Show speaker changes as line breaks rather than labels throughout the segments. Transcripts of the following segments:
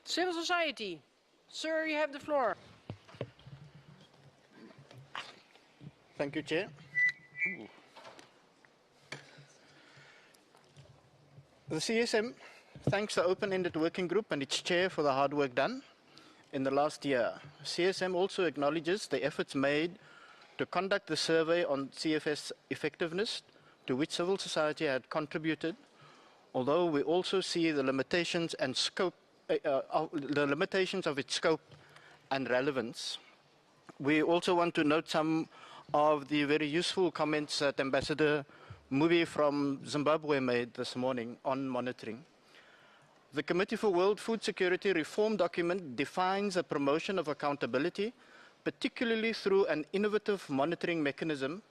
Civil society. Sir, you have the floor.
Thank you, Chair. The CSM thanks the open-ended working group and its chair for the hard work done in the last year. CSM also acknowledges the efforts made to conduct the survey on CFS effectiveness, to which civil society had contributed, although we also see the limitations and scope, the limitations of its scope and relevance. We also want to note some of the very useful comments that Ambassador Mubi from Zimbabwe made this morning on monitoring. The Committee for World Food Security reform document defines a promotion of accountability, particularly through an innovative monitoring mechanism,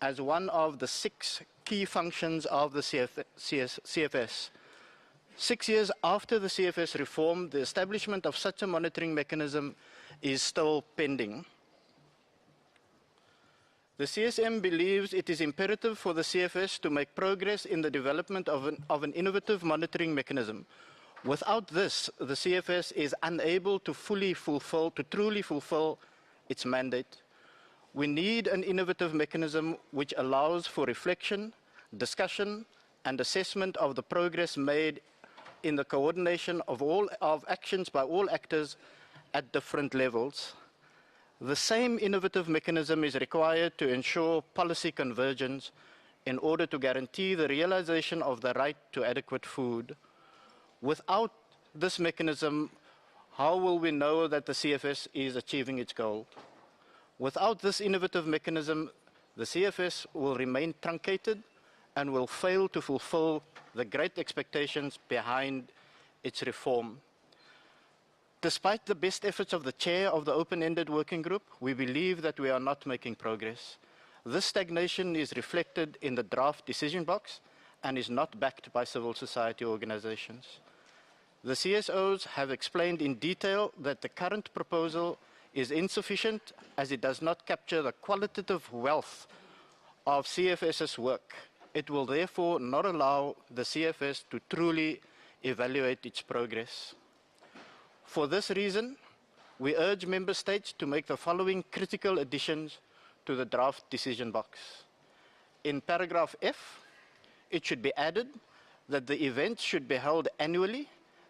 as one of the 6 key functions of the CFS. 6 years after the CFS reform, the establishment of such a monitoring mechanism is still pending. The CSM believes it is imperative for the CFS to make progress in the development of an innovative monitoring mechanism. Without this, the CFS is unable to truly fulfill its mandate. We need an innovative mechanism which allows for reflection, discussion, and assessment of the progress made in the coordination of actions by all actors at different levels. The same innovative mechanism is required to ensure policy convergence in order to guarantee the realization of the right to adequate food. Without this mechanism, how will we know that the CFS is achieving its goal? Without this innovative mechanism, the CFS will remain truncated and will fail to fulfill the great expectations behind its reform. Despite the best efforts of the chair of the open-ended working group, we believe that we are not making progress. This stagnation is reflected in the draft decision box and is not backed by civil society organizations. The CSOs have explained in detail that the current proposal is insufficient as it does not capture the qualitative wealth of CFS's work. It will therefore not allow the CFS to truly evaluate its progress. For this reason, we urge Member States to make the following critical additions to the draft decision box. In paragraph F, it should be added that the events should be held annually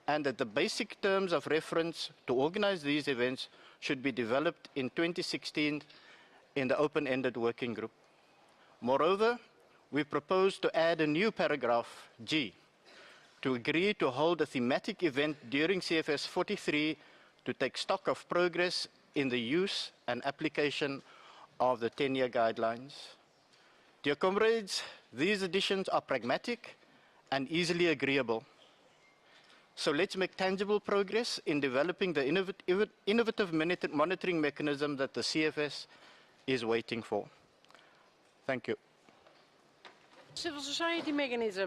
and that the basic terms of reference to organize these events should be developed in 2016 in the open-ended working group. Moreover, we propose to add a new paragraph, G, to agree to hold a thematic event during CFS 43 to take stock of progress in the use and application of the 10-year guidelines. Dear comrades, these additions are pragmatic and easily agreeable. So let's make tangible progress in developing the innovative monitoring mechanism that the CFS is waiting for. Thank you.
Civil society mechanism.